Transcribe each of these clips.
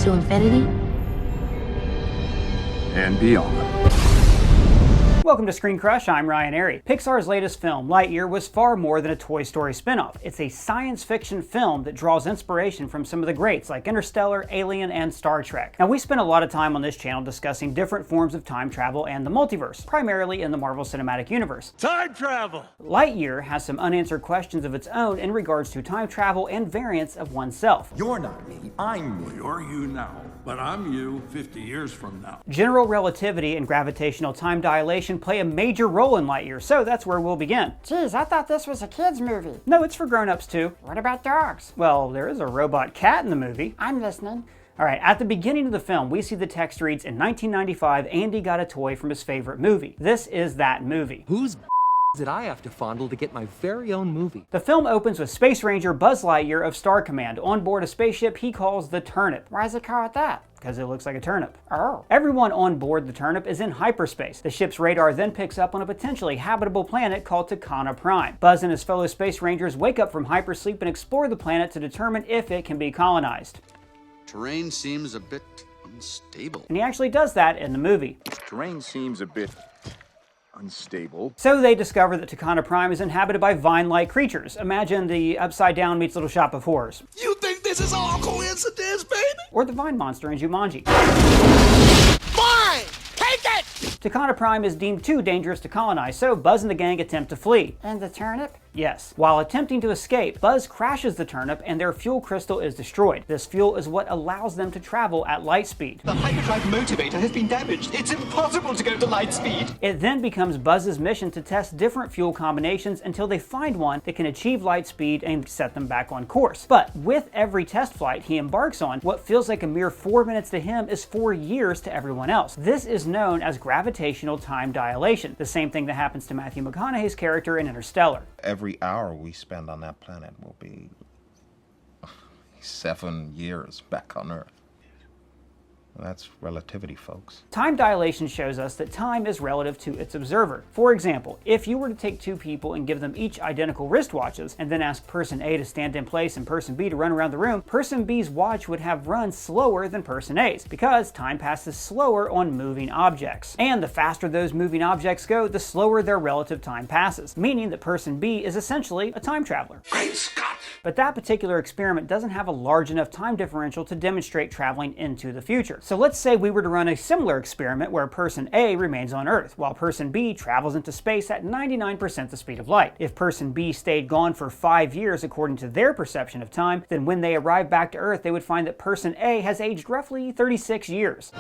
To infinity and beyond. Welcome to ScreenCrush, I'm Ryan Airy. Pixar's latest film, Lightyear, was far more than a Toy Story spinoff. It's a science fiction film that draws inspiration from some of the greats like Interstellar, Alien, and Star Trek. Now, we spent a lot of time on this channel discussing different forms of time travel and the multiverse, primarily in the Marvel Cinematic Universe. Time travel! Lightyear has some unanswered questions of its own in regards to time travel and variants of oneself. You're not me, I'm me. You're you now, but I'm you 50 years from now. General relativity and gravitational time dilation play a major role in Lightyear, so that's where we'll begin. Geez, I thought this was a kid's movie. No, it's for grown-ups too. What about dogs? Well, there is a robot cat in the movie. I'm listening. Alright, at the beginning of the film, we see the text reads, "In 1995, Andy got a toy from his favorite movie." This is that movie. Whose did I have to fondle to get my very own movie? The film opens with Space Ranger Buzz Lightyear of Star Command on board a spaceship he calls the Turnip. Why does it call it that? Because it looks like a turnip. Oh. Everyone on board the Turnip is in hyperspace. The ship's radar then picks up on a potentially habitable planet called Takana Prime. Buzz and his fellow Space Rangers wake up from hypersleep and explore the planet to determine if it can be colonized. Terrain seems a bit unstable. And he actually does that in the movie. Terrain seems a bit unstable. So they discover that Takana Prime is inhabited by vine-like creatures. Imagine the Upside Down meets Little Shop of Horrors. You think this is all coincidence, baby? Or the vine monster in Jumanji. Fine! Take it! Takana Prime is deemed too dangerous to colonize, so Buzz and the gang attempt to flee. And the turnip? Yes. While attempting to escape, Buzz crashes the Turnip and their fuel crystal is destroyed. This fuel is what allows them to travel at light speed. The hyperdrive motivator has been damaged. It's impossible to go to light speed. It then becomes Buzz's mission to test different fuel combinations until they find one that can achieve light speed and set them back on course. But with every test flight he embarks on, what feels like a mere 4 minutes to him is 4 years to everyone else. This is known as gravitational time dilation, the same thing that happens to Matthew McConaughey's character in Interstellar. Every hour we spend on that planet will be 7 years back on Earth. That's relativity, folks. Time dilation shows us that time is relative to its observer. For example, if you were to take two people and give them each identical wristwatches, and then ask person A to stand in place and person B to run around the room, person B's watch would have run slower than person A's, because time passes slower on moving objects. And the faster those moving objects go, the slower their relative time passes, meaning that person B is essentially a time traveler. Great Scott! But that particular experiment doesn't have a large enough time differential to demonstrate traveling into the future. So let's say we were to run a similar experiment where person A remains on Earth, while person B travels into space at 99% the speed of light. If person B stayed gone for 5 years according to their perception of time, then when they arrive back to Earth, they would find that person A has aged roughly 36 years.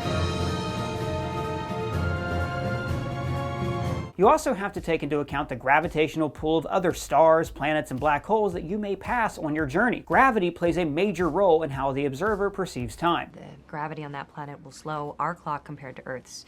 You also have to take into account the gravitational pull of other stars, planets, and black holes that you may pass on your journey. Gravity plays a major role in how the observer perceives time. The gravity on that planet will slow our clock compared to Earth's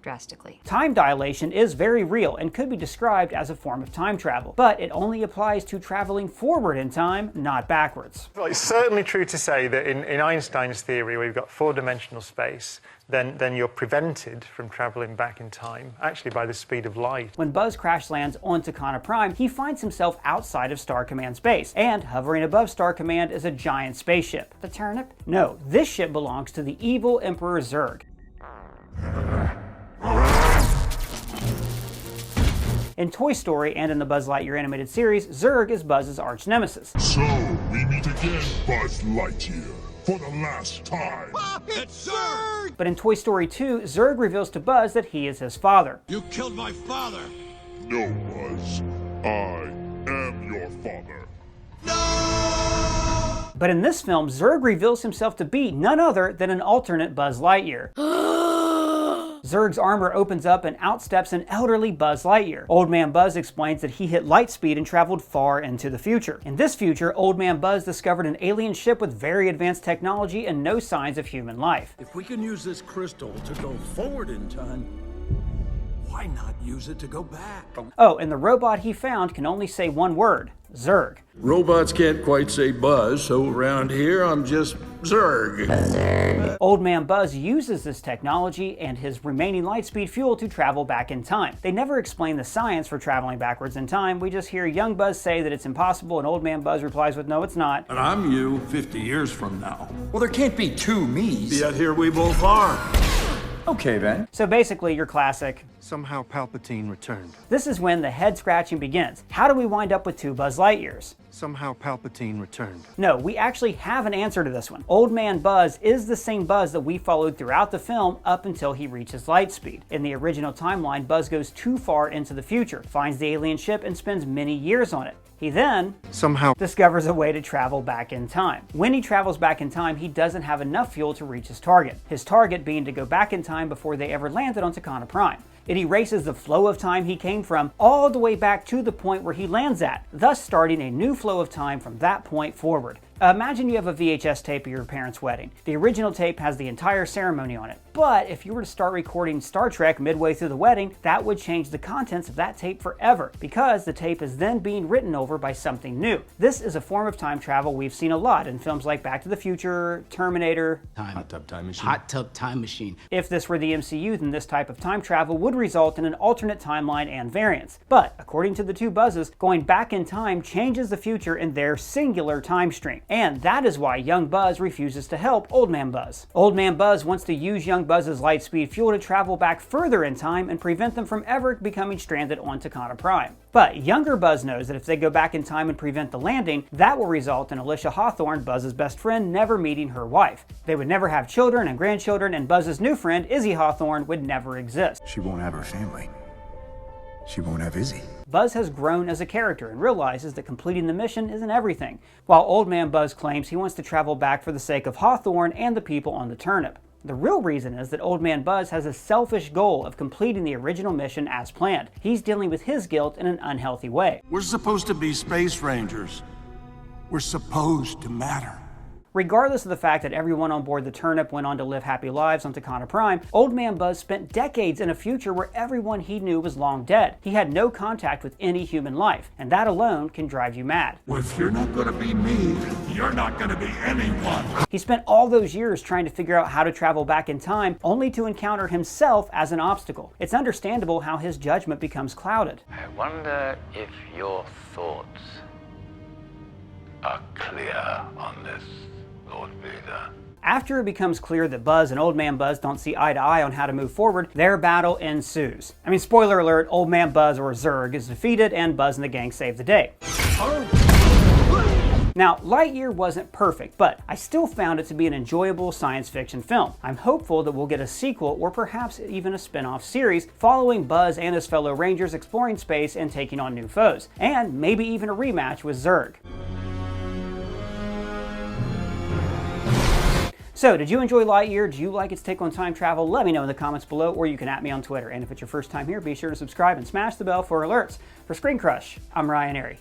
drastically. Time dilation is very real and could be described as a form of time travel, but it only applies to traveling forward in time, not backwards. Well, it's certainly true to say that in Einstein's theory, where you've got four-dimensional space, then you're prevented from traveling back in time, actually by the speed of light. When Buzz crash lands on Takana Prime, he finds himself outside of Star Command's base, and hovering above Star Command is a giant spaceship. The turnip? No, this ship belongs to the evil Emperor Zurg. In Toy Story and in the Buzz Lightyear animated series, Zurg is Buzz's arch nemesis. So, we meet again, Buzz Lightyear, for the last time. It's Zurg! But in Toy Story 2, Zurg reveals to Buzz that he is his father. You killed my father! No, Buzz. I am your father. No! But in this film, Zurg reveals himself to be none other than an alternate Buzz Lightyear. Zurg's armor opens up and outsteps an elderly Buzz Lightyear. Old Man Buzz explains that he hit light speed and traveled far into the future. In this future, Old Man Buzz discovered an alien ship with very advanced technology and no signs of human life. If we can use this crystal to go forward in time, why not use it to go back? Oh, and the robot he found can only say one word: Zurg. Robots can't quite say Buzz, so around here I'm just Zurg. Old Man Buzz uses this technology and his remaining lightspeed fuel to travel back in time. They never explain the science for traveling backwards in time. We just hear young Buzz say that it's impossible, and Old Man Buzz replies with, no, it's not. And I'm you 50 years from now. Well, there can't be two me's. Yet here we both are. Okay, then. So basically, your classic, somehow Palpatine returned. this is when the head scratching begins. How do we wind up with 2 Buzz Lightyears? Somehow Palpatine returned. No, we actually have an answer to this one. Old Man Buzz is the same Buzz that we followed throughout the film up until he reaches lightspeed. In the original timeline, Buzz goes too far into the future, finds the alien ship, and spends many years on it. He then somehow discovers a way to travel back in time. When he travels back in time, he doesn't have enough fuel to reach his target. His target being to go back in time before they ever landed on Takana Prime. It erases the flow of time he came from all the way back to the point where he lands at, thus starting a new flow of time from that point forward. Imagine you have a VHS tape of your parents' wedding. The original tape has the entire ceremony on it, but if you were to start recording Star Trek midway through the wedding, that would change the contents of that tape forever, because the tape is then being written over by something new. This is a form of time travel we've seen a lot in films like Back to the Future, Terminator, Hot Tub Time Machine. If this were the MCU, then this type of time travel would result in an alternate timeline and variance. But according to the 2 Buzzes, going back in time changes the future in their singular time stream. And that is why young Buzz refuses to help Old Man Buzz. Old Man Buzz wants to use young Buzz's lightspeed fuel to travel back further in time and prevent them from ever becoming stranded on Takana Prime. But younger Buzz knows that if they go back in time and prevent the landing, that will result in Alicia Hawthorne, Buzz's best friend, never meeting her wife. They would never have children and grandchildren, and Buzz's new friend, Izzy Hawthorne, would never exist. She won't have her family. She won't have Izzy. Buzz has grown as a character and realizes that completing the mission isn't everything, while Old Man Buzz claims he wants to travel back for the sake of Hawthorne and the people on the turnip. The real reason is that Old Man Buzz has a selfish goal of completing the original mission as planned. He's dealing with his guilt in an unhealthy way. We're supposed to be space rangers. We're supposed to matter. Regardless of the fact that everyone on board the turnip went on to live happy lives on Takana Prime, Old Man Buzz spent decades in a future where everyone he knew was long dead. He had no contact with any human life, and that alone can drive you mad. Well, if you're not gonna be me, you're not gonna be anyone. He spent all those years trying to figure out how to travel back in time, only to encounter himself as an obstacle. It's understandable how his judgment becomes clouded. I wonder if your thoughts are clear on this, Lord Vader. After it becomes clear that Buzz and Old Man Buzz don't see eye to eye on how to move forward, their battle ensues. I mean, spoiler alert, Old Man Buzz, or Zurg, is defeated and Buzz and the gang save the day. Now, Lightyear wasn't perfect, but I still found it to be an enjoyable science fiction film. I'm hopeful that we'll get a sequel or perhaps even a spin-off series following Buzz and his fellow Rangers exploring space and taking on new foes, and maybe even a rematch with Zurg. So, did you enjoy Lightyear? Do you like its take on time travel? Let me know in the comments below, or you can @ me on Twitter. And if it's your first time here, be sure to subscribe and smash the bell for alerts. For ScreenCrush, I'm Ryan Airy.